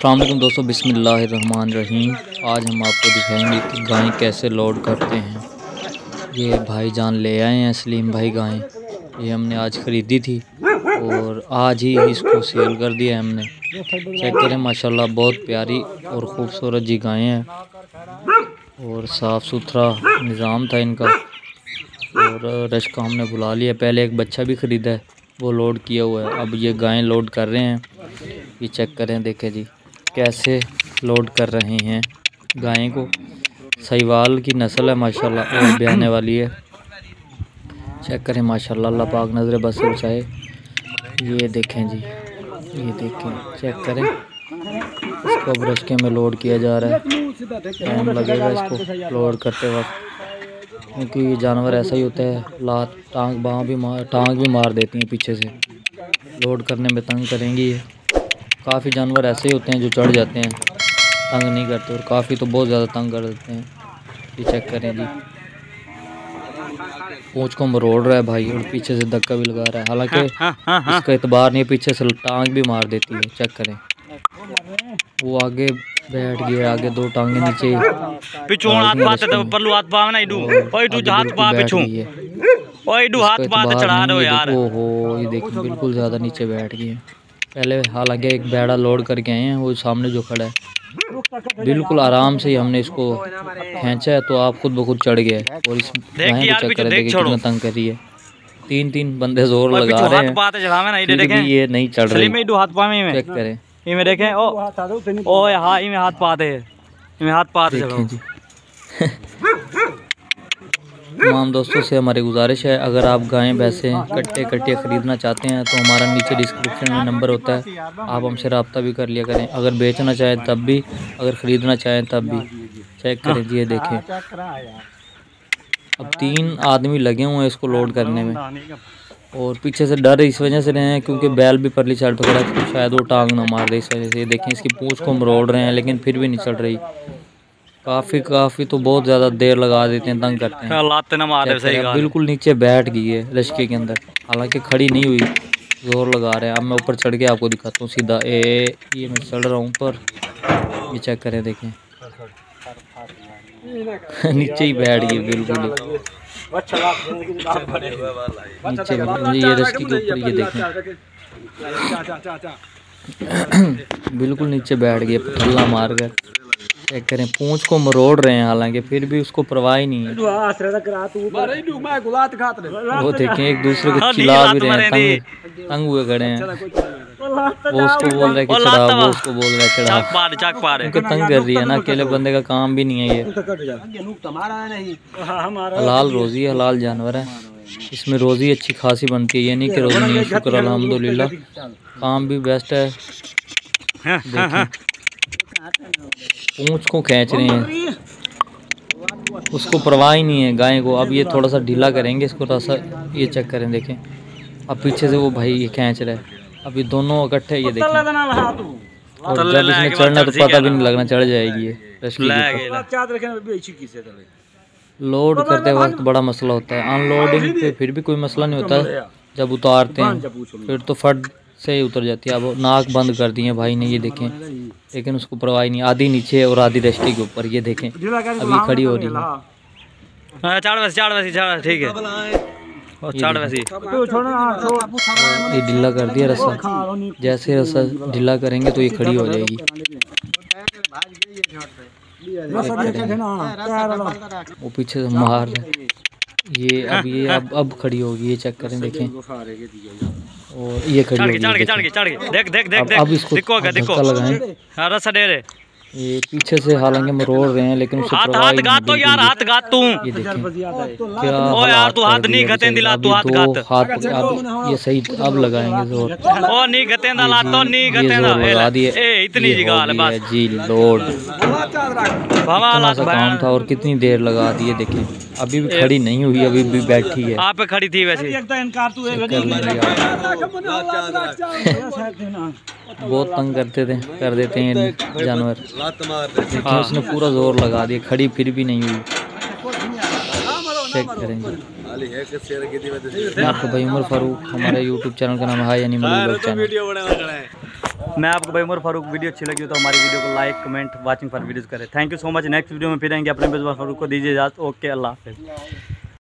अस्सलाम वालेकुम दोस्तों, बिस्मिल्लाहिर्रहमानिर्रहीम। आज हम आपको दिखाएंगे कि गाय कैसे लोड करते हैं। ये भाईजान ले आए हैं सलीम भाई गाय। ये हमने आज ख़रीदी थी और आज ही इसको सेल कर दिया हमने। चेक करें माशाल्लाह, बहुत प्यारी और ख़ूबसूरत जी गायें हैं और साफ़ सुथरा निज़ाम था इनका। और रश का हमने बुला लिया। पहले एक बच्चा भी ख़रीदा है, वो लोड किया हुआ है। अब ये गायें लोड कर रहे हैं। ये चेक करें, देखें जी कैसे लोड कर रहे हैं गायें को। सहीवाल की नस्ल है माशाल्लाह और ब्याने वाली है। चेक करें माशाल्लाह, अल्लाह पाक नज़र बस बचाए। ये देखें जी, ये देखें, चेक करें। इसको अब रश्के में लोड किया जा रहा है। टाइम लगेगा इसको लोड करते वक्त, क्योंकि ये जानवर ऐसा ही होता है, लात टांग भी मार देती हैं पीछे से। लोड करने में तंग करेंगी ये। काफ़ी जानवर ऐसे ही होते हैं जो चढ़ जाते हैं, तंग नहीं करते, और काफ़ी तो बहुत ज़्यादा तंग कर देते हैं। ये चेक करें जी, पूँछ को मरोड़ रहा है भाई और पीछे से धक्का भी लगा रहा है। हालांकि इसका एतबार नहीं, पीछे से टांग भी मार देती है। चेक करें, वो आगे बैठ गया, आगे दो टांगे नीचे ओहो, ये देखिए बिल्कुल ज़्यादा नीचे बैठ गए। पहले हालांकि एक बेड़ा लोड करके आए हैं, वो सामने जो खड़ा है, बिल्कुल आराम से ही हमने इसको खींचा है तो आप खुद ब खुद चढ़ गए। और इस गाय को चेक करें, देखिए कितना तंग कर रही है। तीन बंदे जोर लगा रहे हैं, फिर भी ये नहीं चढ़ रही। चेक करें, इमे देखें, ओ हां इमे हाथ पाते हैं, इमे हाथ पाते देखें जी। तमाम दोस्तों से हमारी गुजारिश है, अगर आप गायें भैंसें कट्टे ख़रीदना चाहते हैं तो हमारा नीचे डिस्क्रिप्शन में नंबर होता है, आप हमसे रब्ता भी कर लिया करें। अगर बेचना चाहें तब भी, अगर ख़रीदना चाहें तब भी। चेक करें जी, ये देखें। अब 3 आदमी लगे हुए हैं इसको लोड करने में, और पीछे से डर इस वजह से रहे हैं क्योंकि बैल भी परली साइड पकड़ा है, तो शायद वो टांग ना मार दे इस वजह से। ये देखें, इसकी पूँछ को मरोड़ रहे हैं लेकिन फिर भी नहीं चढ़ रही। काफ़ी तो बहुत ज़्यादा देर लगा देते हैं, तंग करते हैं। बिल्कुल नीचे बैठ गई है रश्के के अंदर, हालांकि खड़ी नहीं हुई, जोर लगा रहे हैं। अब मैं ऊपर चढ़ के आपको दिखाता हूँ सीधा। ये मैं चढ़ रहा हूँ ऊपर, ये चेक करें, देखें। नीचे ही बैठ गई बिल्कुल नीचे, ये रश्के के ऊपर, ये देखें। बिल्कुल नीचे बैठ गए पटल्ला मार कर। चेक करें, पूँछ को मरोड़ रहे हैं, हालांकि फिर भी उसको परवाह ही नहीं है। वो देखें, एक दूसरे को चिल्ला भी रहे हैं, तंग हुए खड़े हैं। वो उसको बोल रहा है कि चढ़ा, वो उसको बोल रहा है चढ़ा। उनको तंग कर रही है ना, अकेले बंदे का काम भी नहीं है ये। हलाल रोज़ी, हलाल जानवर है, इसमें रोज़ी अच्छी खासी बनती है। ये नहीं कि रोज़ी नहीं है, शुक्र अल्हम्दुलिल्लाह, काम भी बेस्ट है। देखिए, पूँछ को खींच रहे हैं, उसको परवाह ही नहीं है गाय को। अब ये थोड़ा सा ढीला करेंगे इसको, थोड़ा सा। ये चेक करें, देखें। अब पीछे से वो भाई ये खींच रहा है, अब ये दोनों इकट्ठे, ये देखें। और जब इसने चढ़ना तो पता भी नहीं लगना, चढ़ जाएगी ये रश्के के ऊपर। लोड करते वक्त बड़ा मसला होता है, अनलोडिंग पे फिर भी कोई मसला नहीं होता। जब उतारते हैं फिर तो फट से ही उतर जाती है। अब नाक बंद कर दी है भाई ने, ये देखें, लेकिन उसको परवाह नहीं। आधी नीचे और आधी रश्के के ऊपर, ये देखें। अभी खड़ी हो रही है, ठीक है। ये ढीला कर दिया रस्सा, जैसे रस्सा ढीला करेंगे तो ये खड़ी हो जाएगी। वो पीछे से मार रहे, ये अब खड़ी होगी। ये चेक करें, देखें। और ये खड़ी होगी। अब इसको धक्का लगाएं। ये पीछे से हालांकि मरोड़ रहे हैं लेकिन उससे परवाह ही नहीं। ये देखें क्या हालात कर दिए बेचारे। अभी 2 हाथ अब ये सही, अब लगाएंगे जोर। ये जोर लगा दिए, जी लोड। इतना सा काम था और कितनी देर लगा दी है, देखें। अभी भी खड़ी नहीं हुई, अभी भी बैठी है। आप खड़ी थी वैसे। बहुत तंग कर देते हैं जानवर। देखिए, उसने पूरा जोर लगा दिया, खड़ी फिर भी नहीं हुई। चेक करेंगे। मैं आपको भाई उमर फारूक, हमारे यूट्यूब चैनल का नाम है यानी चैनल। मैं आपको भाई उमर फारूक वीडियो अच्छी लगी हो तो हमारी वीडियो को like comment watching for videos करें। Thank you so much. Next video में फिर आएंगे। अपने उमर फारूक को दीजिए इजाज़त। ओके, अल्लाह हाफिज़।